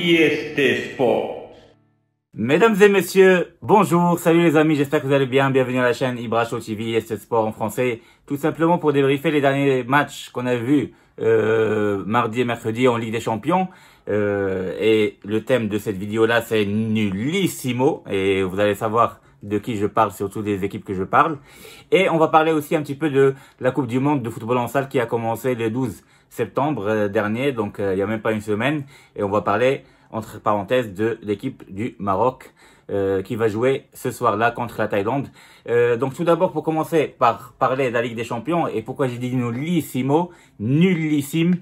Este Sport. Mesdames et messieurs, bonjour, salut les amis, j'espère que vous allez bien, bienvenue à la chaîne Ibra Show TV, Este Sport en français, tout simplement pour débriefer les derniers matchs qu'on a vus mardi et mercredi en Ligue des Champions. Et le thème de cette vidéo-là, c'est nullissimo, et vous allez savoir de qui je parle, surtout des équipes que je parle. Et on va parler aussi un petit peu de la Coupe du Monde de football en salle qui a commencé le 12 septembre dernier, donc il n'y a même pas une semaine, et on va parler entre parenthèses de l'équipe du Maroc qui va jouer ce soir-là contre la Thaïlande. Donc tout d'abord, pour commencer par parler de la Ligue des Champions, et pourquoi j'ai dit nullissimo, nullissime,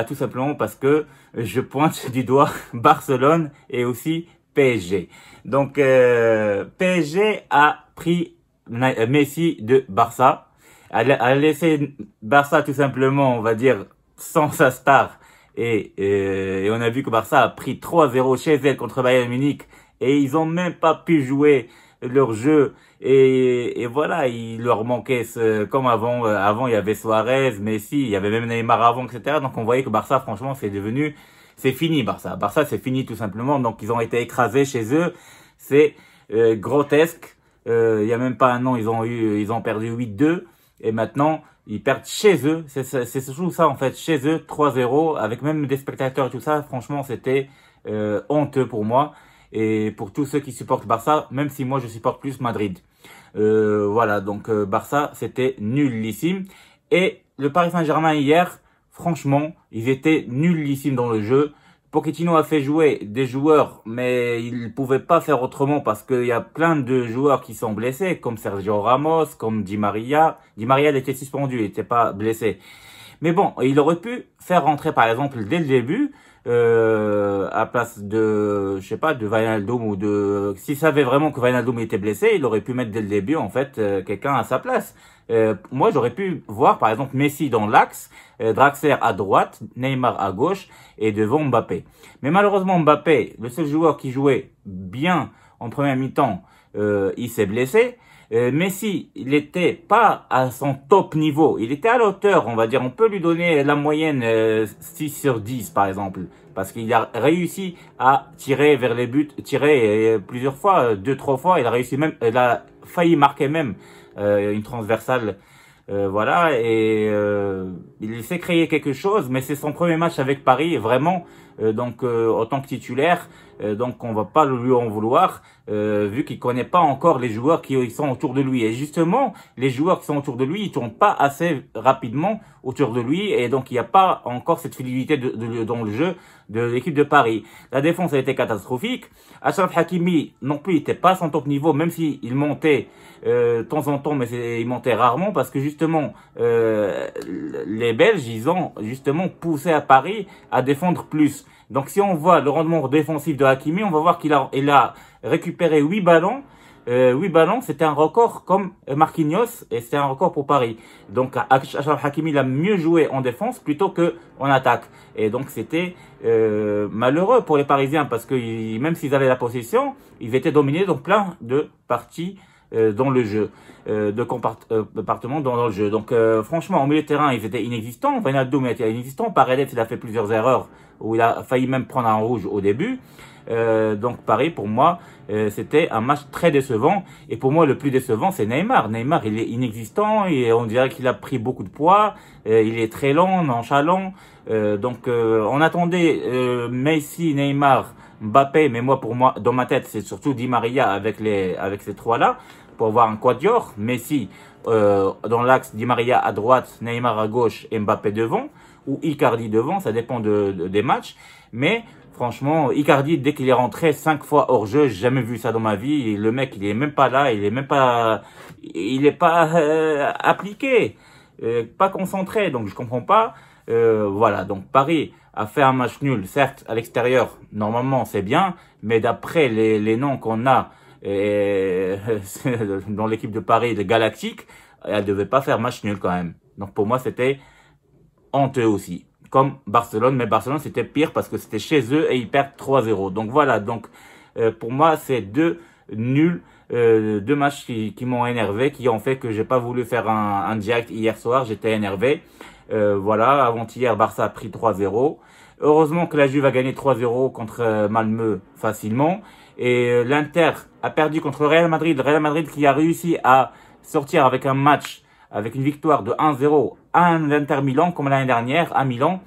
tout simplement parce que je pointe du doigt Barcelone et aussi PSG. Donc PSG a pris Messi de Barça, a laissé Barça tout simplement, on va dire, sans sa star. Et on a vu que Barça a pris 3-0 chez elle contre Bayern Munich et ils ont même pas pu jouer leur jeu et voilà, il leur manquait comme avant. Avant il y avait Suarez, Messi, il y avait même Neymar avant, etc. Donc on voyait que Barça, franchement, c'est fini Barça. Barça c'est fini tout simplement. Donc ils ont été écrasés chez eux. C'est grotesque. Il y a même pas un an ils ont perdu 8-2 et maintenant ils perdent chez eux, c'est surtout ça en fait, chez eux, 3-0, avec même des spectateurs et tout ça. Franchement, c'était honteux pour moi et pour tous ceux qui supportent Barça, même si moi je supporte plus Madrid. Voilà, donc Barça, c'était nullissime. Et le Paris Saint-Germain hier, franchement, ils étaient nullissimes dans le jeu. Pochettino a fait jouer des joueurs, mais il ne pouvait pas faire autrement parce qu'il y a plein de joueurs qui sont blessés, comme Sergio Ramos, comme Di Maria. Di Maria, il était suspendu, il n'était pas blessé. Mais bon, il aurait pu faire rentrer, par exemple, dès le début, à place de, je sais pas, de Wijnaldum ou de... S'il savait vraiment que Wijnaldum était blessé, il aurait pu mettre dès le début, en fait, quelqu'un à sa place. Moi, j'aurais pu voir, par exemple, Messi dans l'axe, Draxler à droite, Neymar à gauche et devant Mbappé. Mais malheureusement, Mbappé, le seul joueur qui jouait bien en première mi-temps, il s'est blessé. Messi, il n'était pas à son top niveau. Il était à la hauteur, on va dire. On peut lui donner la moyenne 6 sur 10, par exemple. Parce qu'il a réussi à tirer vers les buts, tirer plusieurs fois, 2-3 fois. Il a réussi même, il a failli marquer même une transversale. Voilà, et il s'est créé quelque chose, mais c'est son premier match avec Paris, vraiment, en tant que titulaire, donc on va pas lui en vouloir, vu qu'il connaît pas encore les joueurs qui sont autour de lui. Et justement, les joueurs qui sont autour de lui, ils tournent pas assez rapidement autour de lui, et donc il n'y a pas encore cette fluidité dans le jeu de l'équipe de Paris. La défense a été catastrophique. Achraf Hakimi non plus, il était pas à son top niveau, même s'il montait de temps en temps, mais il montait rarement parce que justement les Belges, ils ont justement poussé à Paris à défendre plus. Donc si on voit le rendement défensif de Hakimi, on va voir qu'il a récupéré 8 ballons. 8 ballons, c'était un record comme Marquinhos et c'était un record pour Paris. Donc Achraf Hakimi, il a mieux joué en défense plutôt que en attaque. Et donc c'était malheureux pour les Parisiens parce que même s'ils avaient la possession, ils étaient dominés dans plein de parties dans le jeu, de compartiments dans le jeu. Donc franchement, au milieu de terrain, ils étaient inexistants. Wijnaldum était inexistant. Paredes, il a fait plusieurs erreurs où il a failli même prendre un rouge au début. Donc Paris, pour moi, c'était un match très décevant. Et pour moi, le plus décevant, c'est Neymar. Neymar, il est inexistant et on dirait qu'il a pris beaucoup de poids. Il est très lent, nonchalant. On attendait Messi, Neymar, Mbappé, mais pour moi, dans ma tête, c'est surtout Di Maria avec ces trois-là, pour avoir un quatuor. Messi dans l'axe, Di Maria à droite, Neymar à gauche et Mbappé devant, ou Icardi devant, ça dépend des matchs. Mais franchement, Icardi, dès qu'il est rentré 5 fois hors jeu, j'ai jamais vu ça dans ma vie. Et le mec, il est même pas là, il est pas appliqué, pas concentré, donc je comprends pas. Voilà, donc Paris a fait un match nul, certes à l'extérieur, normalement c'est bien, mais d'après les noms qu'on a dans l'équipe de Paris, de Galactique, elle devait pas faire match nul quand même. Donc pour moi c'était honteux aussi, comme Barcelone, mais Barcelone c'était pire parce que c'était chez eux et ils perdent 3-0. Donc voilà, donc pour moi c'est deux nuls. Deux matchs qui m'ont énervé, qui ont fait que j'ai pas voulu faire un direct hier soir, j'étais énervé. Voilà, avant-hier, Barça a pris 3-0. Heureusement que la Juve a gagné 3-0 contre Malmö facilement. Et l'Inter a perdu contre le Real Madrid. Le Real Madrid qui a réussi à sortir avec un match, avec une victoire de 1-0 à l'Inter Milan, comme l'année dernière à Milan.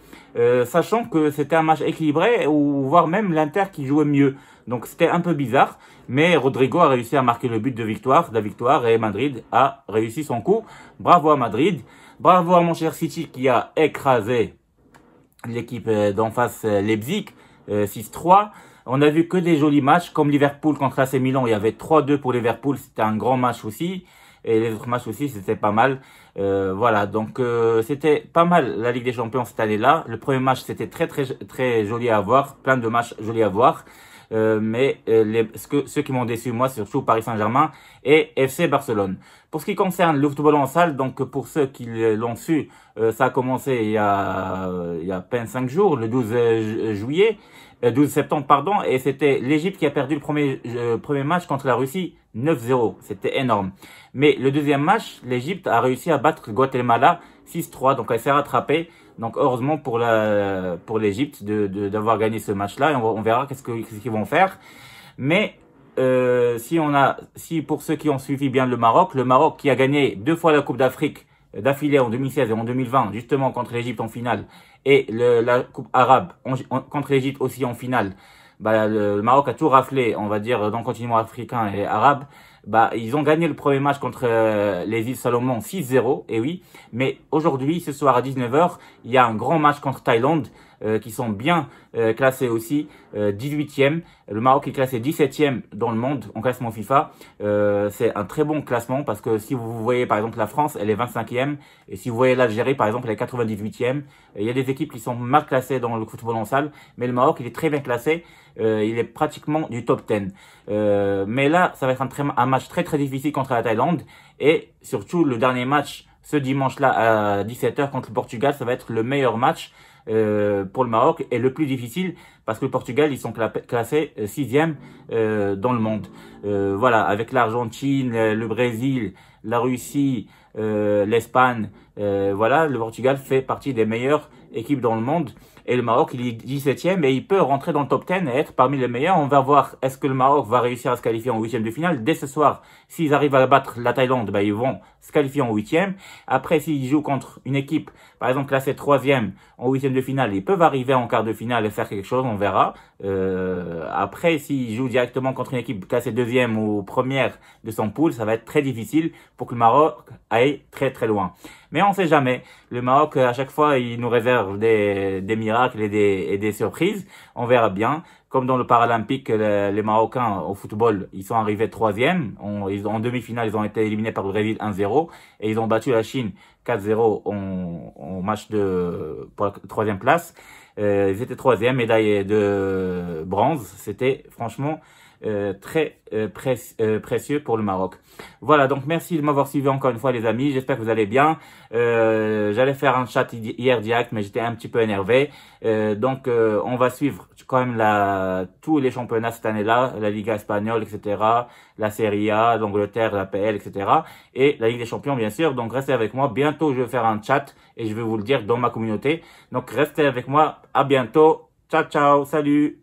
Sachant que c'était un match équilibré, ou voire même l'Inter qui jouait mieux. Donc c'était un peu bizarre, mais Rodrigo a réussi à marquer le but de la victoire, et Madrid a réussi son coup. Bravo à Madrid, bravo à Manchester City qui a écrasé l'équipe d'en face, Leipzig, 6-3. On a vu que des jolis matchs, comme Liverpool contre AC Milan, il y avait 3-2 pour Liverpool, c'était un grand match aussi. Et les autres matchs aussi, c'était pas mal. Voilà, donc c'était pas mal la Ligue des Champions cette année-là. Le premier match, c'était très joli à voir, plein de matchs jolis à voir. Mais ceux qui m'ont déçu, moi, c'est surtout Paris Saint-Germain et FC Barcelone. Pour ce qui concerne le football en salle, donc pour ceux qui l'ont su, ça a commencé il y a à peine 5 jours, le 12 septembre, pardon, et c'était l'Égypte qui a perdu le premier match contre la Russie, 9-0. C'était énorme. Mais le deuxième match, l'Égypte a réussi à battre le Guatemala 6-3, donc elle s'est rattrapée. Donc heureusement pour l'Égypte d'avoir gagné ce match-là, et on verra qu'est-ce qu'ils vont faire. Mais si pour ceux qui ont suivi bien le Maroc qui a gagné 2 fois la Coupe d'Afrique d'affilée en 2016 et en 2020, justement contre l'Égypte en finale, et la Coupe arabe contre l'Égypte aussi en finale, bah, le Maroc a tout raflé, on va dire, dans le continent africain et arabe. Bah, ils ont gagné le premier match contre les îles Salomon 6-0, et oui. Mais aujourd'hui, ce soir à 19h, il y a un grand match contre Thaïlande, qui sont bien classés aussi, 18e. Le Maroc est classé 17e dans le monde en classement FIFA. C'est un très bon classement parce que si vous voyez par exemple la France, elle est 25e. Et si vous voyez l'Algérie par exemple, elle est 98e. Il y a des équipes qui sont mal classées dans le football en salle. Mais le Maroc, il est très bien classé. Il est pratiquement du top 10. Mais là, ça va être un match très difficile contre la Thaïlande. Et surtout, le dernier match, ce dimanche-là à 17h contre le Portugal, ça va être le meilleur match pour le Maroc et le plus difficile parce que le Portugal, ils sont classés 6e dans le monde. Voilà, avec l'Argentine, le Brésil, la Russie, l'Espagne, voilà, le Portugal fait partie des meilleures équipes dans le monde. Et le Maroc, il est 17e et il peut rentrer dans le top 10 et être parmi les meilleurs. On va voir est-ce que le Maroc va réussir à se qualifier en 8e de finale. Dès ce soir, s'ils arrivent à battre la Thaïlande, bah, ils vont se qualifier en 8e. Après, s'ils jouent contre une équipe, par exemple classée 3e en 8e de finale, ils peuvent arriver en quart de finale et faire quelque chose, on verra. Après, s'ils jouent directement contre une équipe classée 2e ou première de son pool, ça va être très difficile pour que le Maroc aille très loin. Mais on sait jamais. Le Maroc, à chaque fois, il nous réserve des miracles et des surprises. On verra bien. Comme dans le Paralympique, les Marocains au football, ils sont arrivés 3e. En demi-finale, ils ont été éliminés par le Brésil 1-0. Et ils ont battu la Chine 4-0 en match pour la 3e place. Ils étaient 3e, médaille de bronze. C'était franchement très précieux pour le Maroc. Voilà, donc merci de m'avoir suivi encore une fois les amis, j'espère que vous allez bien. J'allais faire un chat hier direct mais j'étais un petit peu énervé. Donc on va suivre quand même tous les championnats cette année-là, la Liga espagnole, etc., la Serie A, l'Angleterre, la PL, etc., et la Ligue des Champions bien sûr. Donc restez avec moi, bientôt je vais faire un chat et je vais vous le dire dans ma communauté. Donc restez avec moi, à bientôt, ciao ciao, salut.